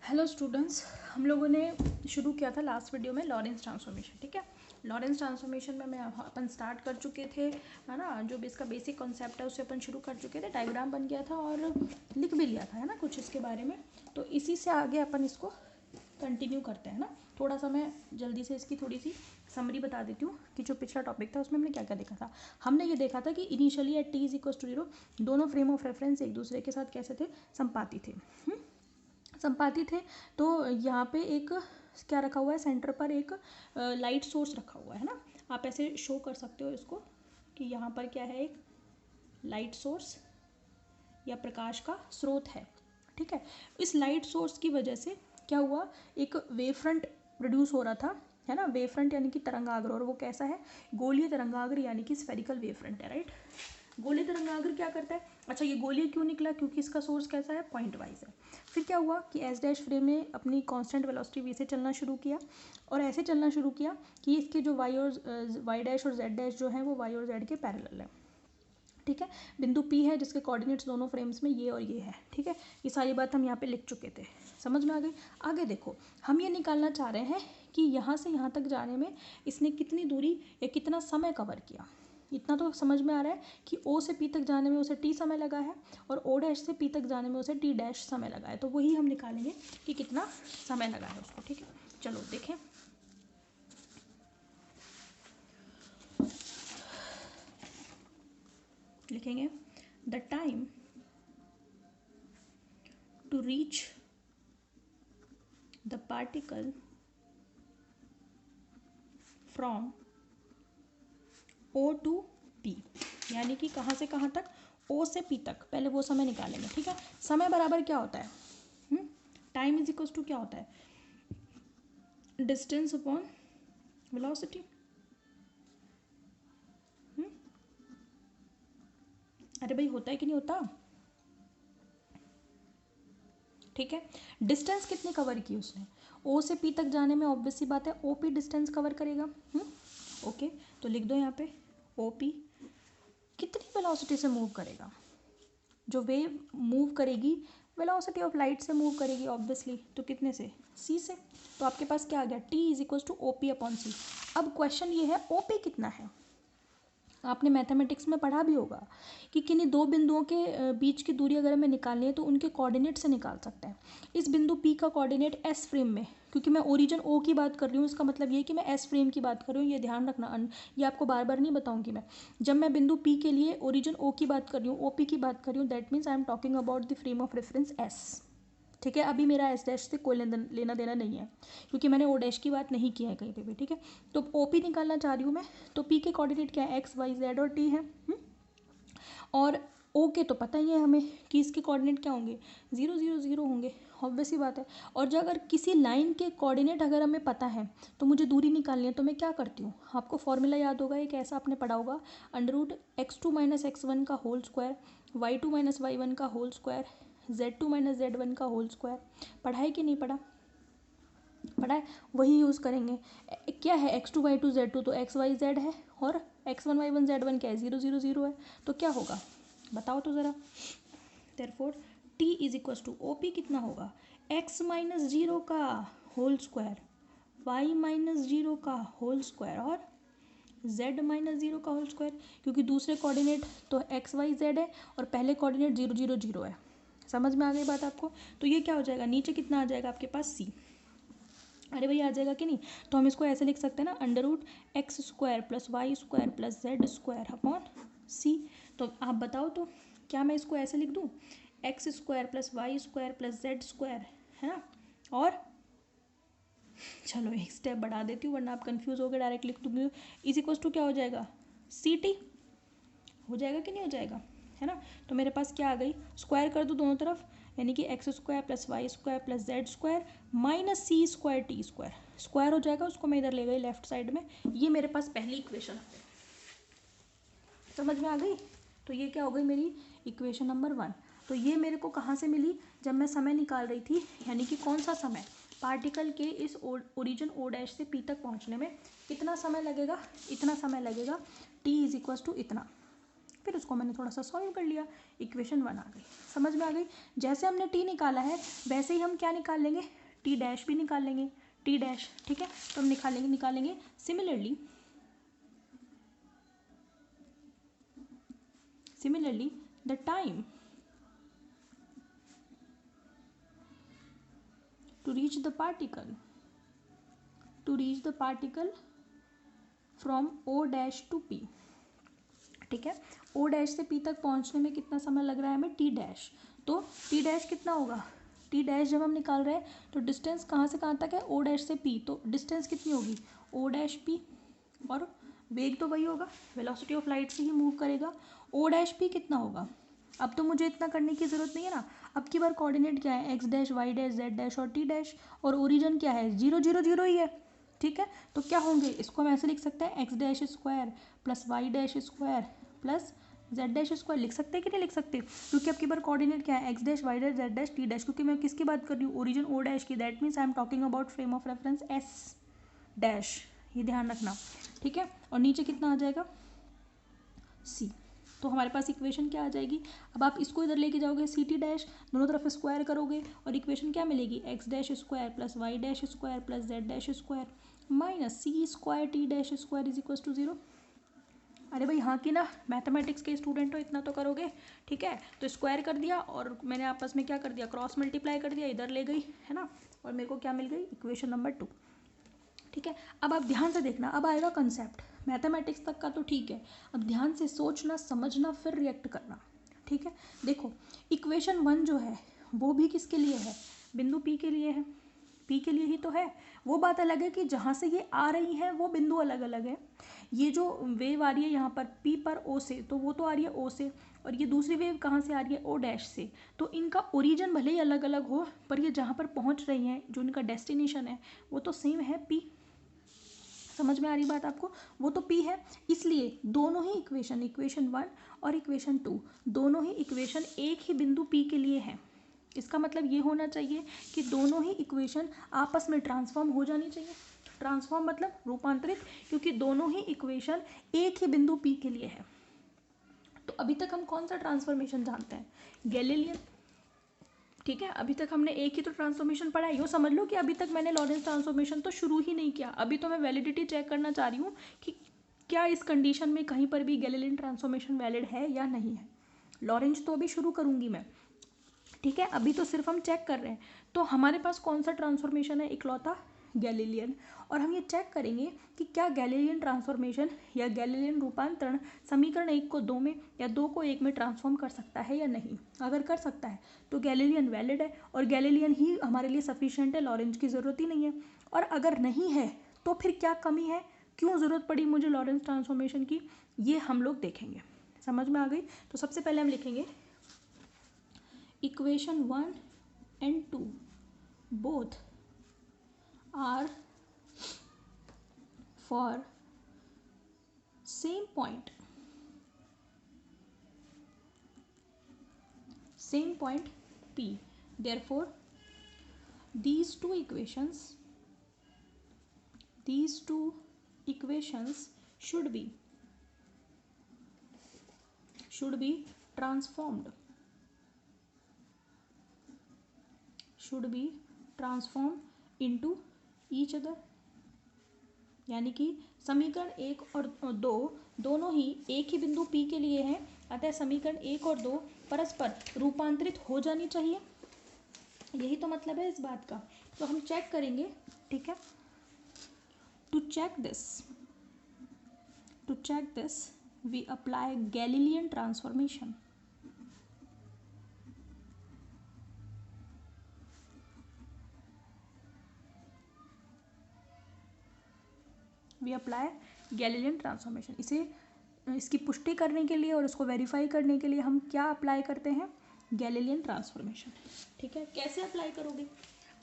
Hello students, हम लोगों ने शुरू किया था लास्ट वीडियो में लॉरेंस ट्रांसफॉर्मेशन। ठीक है, लॉरेंस ट्रांसफॉर्मेशन में अपन स्टार्ट कर चुके थे, है ना। जो भी इसका बेसिक कॉन्सेप्ट है उसे अपन शुरू कर चुके थे, डायग्राम बन गया था और लिख भी लिया था, है ना, कुछ इसके बारे में। तो इसी से आगे अपन इसको कंटिन्यू करते हैं ना। थोड़ा सा मैं जल्दी से इसकी थोड़ी सी समरी बता देती हूँ कि जो पिछला टॉपिक था उसमें हमने क्या क्या देखा था। हमने ये देखा था कि इनिशियली एट t = 0 दोनों फ्रेम ऑफ रेफरेंस एक दूसरे के साथ कैसे थे, संपाती थे। संपाती थे। तो यहाँ पे एक क्या रखा हुआ है, सेंटर पर एक लाइट सोर्स रखा हुआ है ना। आप ऐसे शो कर सकते हो इसको कि यहाँ पर क्या है, एक लाइट सोर्स या प्रकाश का स्रोत है। ठीक है, इस लाइट सोर्स की वजह से क्या हुआ, एक वेव फ्रंट प्रोड्यूस हो रहा था, है ना। वेव फ्रंट यानी कि तरंगाग्र, और वो कैसा है, गोलीय तरंगाग्र यानी कि स्फेरिकल वेव फ्रंट है, राइट। गोलीय तरंगाग्र क्या करता है, अच्छा ये गोलीय क्यों निकला, क्योंकि इसका सोर्स कैसा है, पॉइंट वाइज है। फिर क्या हुआ कि एस डैश फ्रेम ने अपनी कांस्टेंट वेलोसिटी वी से चलना शुरू किया, और ऐसे चलना शुरू किया कि इसके जो वाई डैश और जेड डैश जो है वो वाई और जेड के पैरेलल है। ठीक है, बिंदु P है जिसके कोऑर्डिनेट्स दोनों फ्रेम्स में ये और ये है। ठीक है, ये सारी बात हम यहाँ पे लिख चुके थे, समझ में आ गई। आगे देखो, हम ये निकालना चाह रहे हैं कि यहाँ से यहाँ तक जाने में इसने कितनी दूरी या कितना समय कवर किया। इतना तो समझ में आ रहा है कि O से P तक जाने में उसे T समय लगा है, और O डैश से P तक जाने में उसे T डैश समय लगा है। तो वही हम निकालेंगे कि कितना समय लगा है उसको। ठीक है, चलो देखें। लिखेंगे the time to reach the particle from O to P, यानी कि कहाँ से कहाँ तक, O से P तक, पहले वो समय निकालेंगे। ठीक है, समय बराबर क्या होता है, टाइम इज इक्वल्स टू क्या होता है, डिस्टेंस अपॉन वेलोसिटी। अरे भाई होता है कि नहीं होता। ठीक है, डिस्टेंस कितनी कवर की उसने, O से P तक जाने में ऑब्वियस सी बात है OP डिस्टेंस कवर करेगा। ओके, तो लिख दो यहाँ पे OP कितनी वेलोसिटी से मूव करेगा, जो वेव मूव करेगी वेलोसिटी ऑफ लाइट से मूव करेगी ऑब्वियसली, तो कितने से, c से। तो आपके पास क्या आ गया, t = OP/c। अब क्वेश्चन ये है OP कितना है। आपने मैथमेटिक्स में पढ़ा भी होगा कि किन्हीं दो बिंदुओं के बीच की दूरी अगर हमें निकालनी है तो उनके कोऑर्डिनेट से निकाल सकते हैं। इस बिंदु P का कोऑर्डिनेट S फ्रेम में, क्योंकि मैं ओरिजिन O की बात कर रही हूँ, इसका मतलब ये कि मैं S फ्रेम की बात कर रही हूँ, ये ध्यान रखना। ये आपको बार बार नहीं बताऊँगी मैं। जब मैं बिंदु P के लिए ओरिजिन O की बात कर रही हूँ, OP की बात कर रही हूँ, that means I am talking about the frame of reference S। ठीक है, अभी मेरा एस डैश से कोई लेना देना नहीं है, क्योंकि मैंने ओ डैश की बात नहीं की है कहीं पे भी। ठीक है, तो ओ पी निकालना चाह रही हूँ मैं, तो पी के कोऑर्डिनेट क्या है, एक्स वाई जेड और टी है। और ओ के तो पता ही है हमें कि इसके कोऑर्डिनेट क्या होंगे, 0 0 0 होंगे, ऑब्वियस ही बात है। और जो अगर किसी लाइन के कोऑर्डिनेट अगर हमें पता है तो मुझे दूरी निकालनी है, तो मैं क्या करती हूँ, आपको फॉर्मूला याद होगा, एक ऐसा आपने पढ़ा होगा, √x2 - x1 का होल स्क्वायर, y2 - y1 का होल स्क्वायर, z2 - z1 का होल स्क्वायर। पढ़ा है कि नहीं पढ़ा, पढ़ा है, वही यूज़ करेंगे। क्या है, x2 y2 z2, तो x y z है, और x1 y1 z1 क्या है, 0 0 0 है। तो क्या होगा बताओ तो ज़रा। देयरफॉर t = OP कितना होगा, x - 0 का होल स्क्वायर, y - 0 का होल स्क्वायर, और z - 0 का होल स्क्वायर, क्योंकि दूसरे कोऑर्डिनेट तो x y z है और पहले कोऑर्डिनेट 0 0 0 है। समझ में आ गई बात आपको। तो ये क्या हो जाएगा, नीचे कितना आ जाएगा आपके पास c। अरे भैया आ जाएगा कि नहीं, तो हम इसको ऐसे लिख सकते हैं ना, √x² + y² + z² /c। तो आप बताओ तो क्या मैं इसको ऐसे लिख दूँ, x² + y² + z², है ना। और चलो एक स्टेप बढ़ा देती हूँ वरना आप कंफ्यूज हो गए, डायरेक्ट लिख दूँगी। = क्या हो जाएगा, CT हो जाएगा कि नहीं हो जाएगा, है ना। तो मेरे पास क्या आ गई, स्क्वायर कर दूँ दोनों तरफ, यानी कि x² + y² + z² -c² t², square हो जाएगा, उसको मैं इधर ले गई लेफ्ट साइड में। ये मेरे पास पहली इक्वेशन है, समझ में आ गई। तो ये क्या हो गई मेरी इक्वेशन नंबर 1। तो ये मेरे को कहाँ से मिली, जब मैं समय निकाल रही थी, यानी कि कौन सा समय, पार्टिकल के इस ओरिजिन O डैश से P तक पहुँचने में कितना समय लगेगा, इतना समय लगेगा, t = इतना। फिर उसको मैंने थोड़ा सा सॉल्व कर लिया, इक्वेशन 1 आ गई। समझ में आ गई। जैसे हमने टी निकाला है वैसे ही हम क्या निकाल लेंगे, टी डैश भी निकाल लेंगे, टी डैश। ठीक है, तो हम निकालेंगे similarly the time to reach the particle from O dash to P। ठीक है, O डैश से P तक पहुंचने में कितना समय लग रहा है हमें, T डैश। तो T डैश कितना होगा, T डैश जब हम निकाल रहे हैं तो डिस्टेंस कहाँ से कहाँ तक है, O डैश से P, तो डिस्टेंस कितनी होगी O डैश P, और वेग तो वही होगा, वेलोसिटी ऑफ लाइट से ही मूव करेगा। O डैश P कितना होगा, अब तो मुझे इतना करने की ज़रूरत नहीं है ना। अब की बार कोऑर्डिनेट क्या है, x dash, y dash, z dash और टी डैश, और ओरिजिन क्या है 0 0 0 ही है। ठीक है, तो क्या होंगे, इसको हम ऐसे लिख सकते हैं x dash square plus y dash square plus z dash square. लिख सकते हैं कि नहीं लिख सकते, क्योंकि अब की बार कोऑर्डिनेट क्या है, x dash, y dash, z dash, t dash. क्योंकि मैं किसकी बात कर रही हूँ, ओरिजिन ओ डैश की। That means I am talking about frame of reference S dash, ये ध्यान रखना। ठीक है, और नीचे कितना आ जाएगा सी। तो हमारे पास इक्वेशन क्या आ जाएगी, अब आप इसको इधर लेके जाओगे सी टी डैश, दोनों तरफ स्क्वायर करोगे और इक्वेशन क्या मिलेगी, x dash square plus y dash square plus z dash square minus c square t dash square is equal to 0। अरे भाई हाँ कि ना, मैथमेटिक्स के स्टूडेंट हो इतना तो करोगे। ठीक है, तो स्क्वायर कर दिया और मैंने आपस में क्या कर दिया, क्रॉस मल्टीप्लाई कर दिया, इधर ले गई है ना, और मेरे को क्या मिल गई, इक्वेशन नंबर 2। ठीक है, अब आप ध्यान से देखना, अब आएगा कंसेप्ट। मैथमेटिक्स तक का तो ठीक है, अब ध्यान से सोचना, समझना, फिर रिएक्ट करना। ठीक है, देखो इक्वेशन 1 जो है वो भी किसके लिए है, बिंदु P के लिए है, P के लिए ही तो है। वो बात अलग है कि जहाँ से ये आ रही है वो बिंदु अलग अलग है। ये जो वेव आ रही है यहाँ पर P पर O से, तो वो तो आ रही है O से, और ये दूसरी वेव कहाँ से आ रही है O डैश से। तो इनका ओरिजिन भले ही अलग अलग हो, पर ये जहाँ पर पहुँच रही हैं, जो इनका डेस्टिनेशन है वो तो सेम है P। समझ में आ रही बात आपको, वो तो P है। इसलिए दोनों ही इक्वेशन 1 और इक्वेशन 2 दोनों ही इक्वेशन एक ही बिंदु P के लिए है। इसका मतलब ये होना चाहिए कि दोनों ही इक्वेशन आपस में ट्रांसफॉर्म हो जानी चाहिए। ट्रांसफॉर्म मतलब रूपांतरित, क्योंकि दोनों ही इक्वेशन एक ही बिंदु P के लिए है। तो अभी तक हम कौन सा ट्रांसफॉर्मेशन जानते हैं, गैलीलियन। ठीक है, अभी तक हमने एक ही तो ट्रांसफॉर्मेशन पढ़ा है। यूँ समझ लो कि अभी तक मैंने लॉरेंस ट्रांसफॉर्मेशन तो शुरू ही नहीं किया। अभी तो मैं वैलिडिटी चेक करना चाह रही हूँ कि क्या इस कंडीशन में कहीं पर भी गैलीलियन ट्रांसफॉर्मेशन वैलिड है या नहीं है। लॉरेंस तो अभी शुरू करूँगी मैं। ठीक है, अभी तो सिर्फ हम चेक कर रहे हैं। तो हमारे पास कौन सा ट्रांसफॉर्मेशन है, इकलौता गैलीलियन। और हम ये चेक करेंगे कि क्या गैलीलियन ट्रांसफॉर्मेशन या गैलीलियन रूपांतरण समीकरण 1 को 2 में या 2 को 1 में ट्रांसफॉर्म कर सकता है या नहीं। अगर कर सकता है तो गैलीलियन वैलिड है और गैलीलियन ही हमारे लिए सफिशिएंट है, लॉरेंस की ज़रूरत ही नहीं है। और अगर नहीं है तो फिर क्या कमी है, क्यों ज़रूरत पड़ी मुझे लॉरेंस ट्रांसफॉर्मेशन की, ये हम लोग देखेंगे। समझ में आ गई। तो सबसे पहले हम लिखेंगे equation 1 and 2 both are for same point P. Therefore these two equations should be transformed into each other। यानी कि समीकरण 1 और 2 दोनों ही एक ही बिंदु P के लिए हैं, अतः समीकरण 1 और 2 परस्पर रूपांतरित हो जानी चाहिए। यही तो मतलब है इस बात का। तो हम चेक करेंगे। ठीक है, to check this we apply Galilean transformation. We apply Galilean transformation. इसकी पुष्टि करने के लिए और इसको वेरीफाई करने के लिए हम क्या अप्लाई करते हैं, गैलीलियन ट्रांसफॉर्मेशन। ठीक है, कैसे अप्लाई करोगे,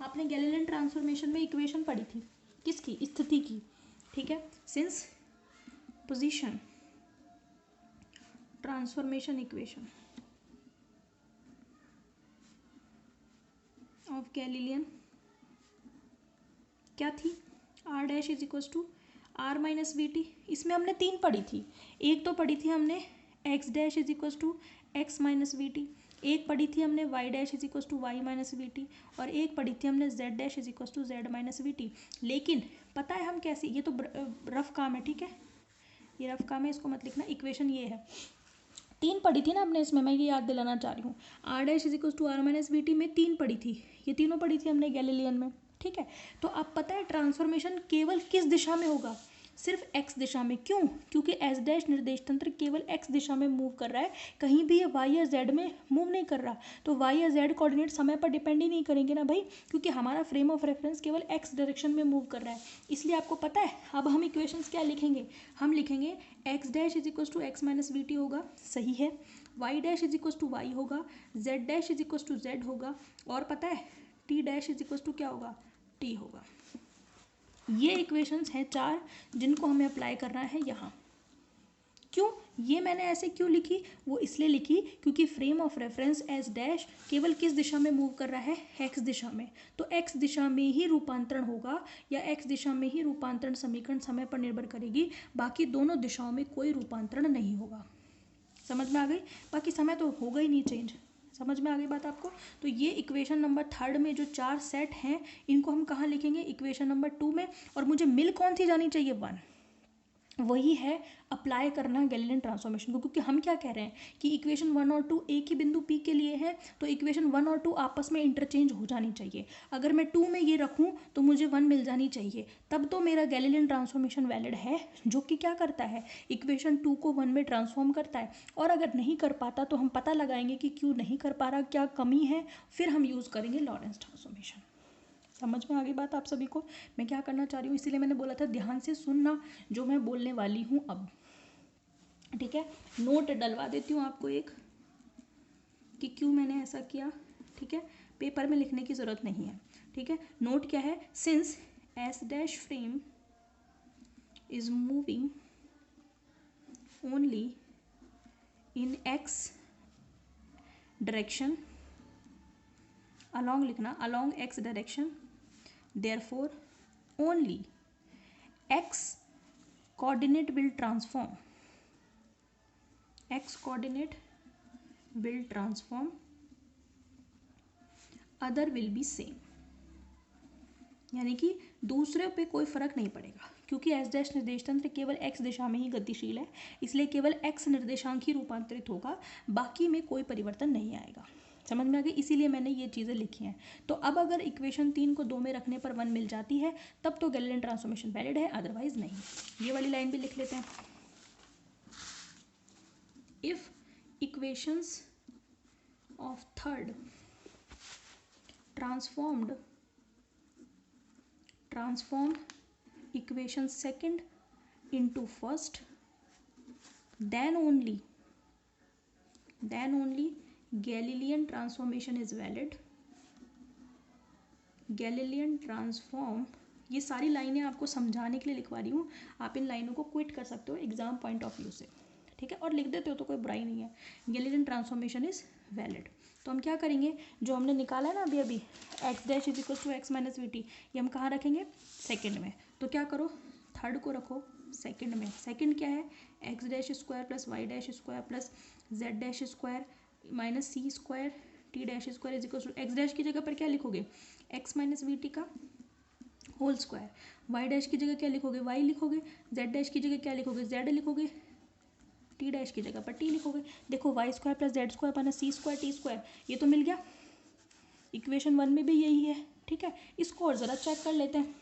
आपने गैलीलियन ट्रांसफॉर्मेशन में इक्वेशन पढ़ी थी, किसकी, स्थिति की। ठीक है, since position transformation equation of Galilean क्या थी, r dash is equal to r minus v t. इसमें हमने 3 पढ़ी थी। एक तो पढ़ी थी हमने x dash is equal to x minus v t, एक पढ़ी थी हमने y dash is equal to y minus v t, और एक पढ़ी थी हमने z dash is equal to z minus v t. लेकिन पता है हम कैसे, ये तो रफ काम है, ठीक है, ये रफ काम है, इसको मत लिखना। इक्वेशन ये है, तीन पढ़ी थी ना हमने इसमें, मैं ये याद दिलाना चाह रही हूँ। R dash is equal to r minus v t में तीन पढ़ी थी, ये तीनों पढ़ी थी हमने गैलीलियन में, ठीक है। तो अब पता है ट्रांसफॉर्मेशन केवल किस दिशा में होगा, सिर्फ एक्स दिशा में। क्यों? क्योंकि एस डैश निर्देश तंत्र केवल एक्स दिशा में मूव कर रहा है, कहीं भी ये वाई या जेड में मूव नहीं कर रहा। तो वाई या जेड कोऑर्डिनेट समय पर डिपेंड ही नहीं करेंगे ना भाई, क्योंकि हमारा फ्रेम ऑफ रेफरेंस केवल एक्स डायरेक्शन में मूव कर रहा है। इसलिए आपको पता है अब हम इक्वेशंस क्या लिखेंगे, हम लिखेंगे x dash is equal to x minus v t होगा, सही है, y dash is equal to y होगा, z dash is equal to z होगा, और पता है t dash is equal to क्या होगा, टी होगा। ये इक्वेशंस हैं चार जिनको हमें अप्लाई करना है यहाँ। क्यों ये मैंने ऐसे क्यों लिखी, वो इसलिए लिखी क्योंकि frame of reference S dash केवल किस दिशा में मूव कर रहा है, एक्स दिशा में। तो एक्स दिशा में ही रूपांतरण होगा, या एक्स दिशा में ही रूपांतरण समीकरण समय पर निर्भर करेगी, बाकी दोनों दिशाओं में कोई रूपांतरण नहीं होगा। समझ में आ गई? बाकी समय तो होगा ही नहीं चेंज। समझ में आ गई बात आपको? तो ये इक्वेशन नंबर थर्ड में जो चार सेट हैं, इनको हम कहाँ लिखेंगे, इक्वेशन नंबर 2 में। और मुझे मिल कौन सी जानी चाहिए, 1, वही है अप्लाई करना गैलीलियन ट्रांसफॉर्मेशन को। क्योंकि हम क्या कह रहे हैं कि इक्वेशन 1 और 2 एक ही बिंदु P के लिए है, तो इक्वेशन 1 और 2 आपस में इंटरचेंज हो जानी चाहिए। अगर मैं 2 में ये रखूं तो मुझे 1 मिल जानी चाहिए, तब तो मेरा गैलीलियन ट्रांसफॉर्मेशन वैलिड है, जो कि क्या करता है, इक्वेशन 2 को 1 में ट्रांसफॉर्म करता है। और अगर नहीं कर पाता तो हम पता लगाएंगे कि क्यों नहीं कर पा रहा, क्या कमी है, फिर हम यूज़ करेंगे लॉरेंस ट्रांसफॉर्मेशन। समझ में आ गई बात आप सभी को मैं क्या करना चाह रही हूँ? इसीलिए मैंने बोला था ध्यान से सुनना जो मैं बोलने वाली हूँ अब, ठीक है। नोट डलवा देती हूँ आपको एक कि क्यों मैंने ऐसा किया, ठीक है, पेपर में लिखने की ज़रूरत नहीं है, ठीक है। नोट क्या है, since S dash frame is moving only in x direction, along लिखना, along x direction, therefore only x coordinate will transform, x coordinate will transform, other will be same। यानी कि दूसरे पे कोई फर्क नहीं पड़ेगा, क्योंकि एस डैश निर्देश तंत्र केवल x दिशा में ही गतिशील है, इसलिए केवल x निर्देशांक ही रूपांतरित होगा, बाकी में कोई परिवर्तन नहीं आएगा। समझ में आ गई? इसीलिए मैंने ये चीज़ें लिखी हैं। तो अब अगर इक्वेशन 3 को 2 में रखने पर 1 मिल जाती है, तब तो गैलीलियन ट्रांसफॉर्मेशन वैलिड है, अदरवाइज नहीं। ये वाली लाइन भी लिख लेते हैं, if equations of third transform equation second into first, then only Galilean transformation is valid। Galilean transform, ये सारी लाइनें आपको समझाने के लिए लिखवा रही हूँ, आप इन लाइनों को क्विट कर सकते हो एग्जाम पॉइंट ऑफ व्यू से, ठीक है, और लिख देते हो तो कोई बुराई नहीं है। Galilean transformation is valid. तो हम क्या करेंगे, जो हमने निकाला है ना अभी x dash is equal to x minus v t, ये हम कहाँ रखेंगे, सेकेंड में। तो क्या करो, थर्ड को रखो सेकेंड में। सेकेंड क्या है, x dash square plus y dash square plus z dash square minus c square t dash square is equal to, x dash की जगह पर क्या लिखोगे, एक्स माइनस वी टी का होल स्क्वायर, वाई डैश की जगह क्या लिखोगे, वाई लिखोगे, जेड डैश की जगह क्या लिखोगे, जेड लिखोगे, टी डैश की जगह पर टी लिखोगे। देखो y square plus z square minus c square t square, ये तो मिल गया। इक्वेशन 1 में भी यही है, ठीक है। इसको और ज़रा चेक कर लेते हैं,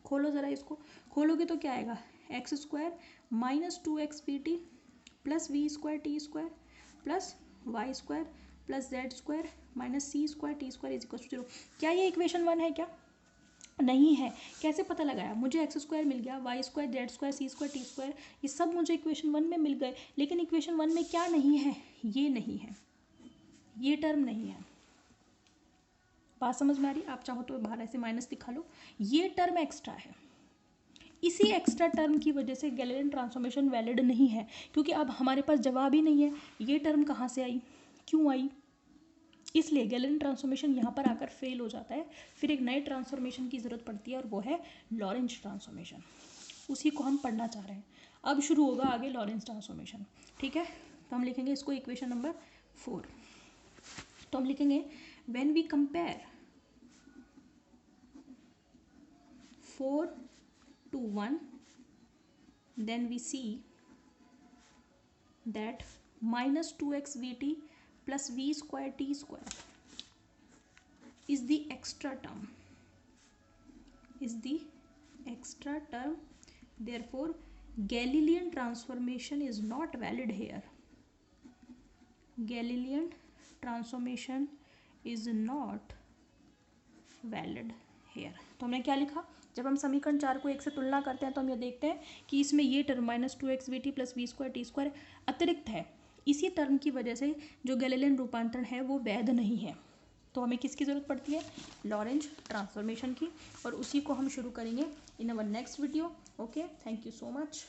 खोलो ज़रा इसको, खोलोगे तो क्या आएगा, x square minus 2x v t plus v square t square plus y square plus z square minus c square t square is equal to 0। क्या ये इक्वेशन 1 है क्या? नहीं है। कैसे पता लगाया, मुझे एक्स स्क्वायर मिल गया, वाई स्क्वायर जेड स्क्वायर सी स्क्वायर टी स्क्वायर, ये सब मुझे इक्वेशन 1 में मिल गए, लेकिन इक्वेशन 1 में क्या नहीं है, ये नहीं है, ये टर्म नहीं है। बात समझ में आ रही? आप चाहो तो बाहर ऐसे माइनस दिखा लो, ये टर्म एक्स्ट्रा है। इसी एक्स्ट्रा टर्म की वजह से गैलीलियन ट्रांसफॉर्मेशन वैलिड नहीं है, क्योंकि अब हमारे पास जवाब ही नहीं है, ये टर्म कहाँ से आई, क्यों आई, इसलिए गैलीलियन ट्रांसफॉर्मेशन यहाँ पर आकर फेल हो जाता है। फिर एक नए ट्रांसफॉर्मेशन की ज़रूरत पड़ती है, और वो है लॉरेंज ट्रांसफॉर्मेशन। उसी को हम पढ़ना चाह रहे हैं। अब शुरू होगा आगे लॉरेंज ट्रांसफॉर्मेशन, ठीक है। तो हम लिखेंगे इसको इक्वेशन नंबर 4। तो हम लिखेंगे when we compare 4 to 1 then we see that minus 2x vt plus v square t square is the extra term, therefore Galilean transformation is not valid here. Galilean transformation is not valid here. तो हमने क्या लिखा, जब हम समीकरण 4 को 1 से तुलना करते हैं तो हम ये देखते हैं कि इसमें ये term minus 2x v t plus v square t square अतिरिक्त है। इसी टर्म की वजह से जो गैलीलियन रूपांतरण है वो वैध नहीं है। तो हमें किसकी ज़रूरत पड़ती है, लॉरेंज ट्रांसफॉर्मेशन की, और उसी को हम शुरू करेंगे in our next video. Okay, thank you so much.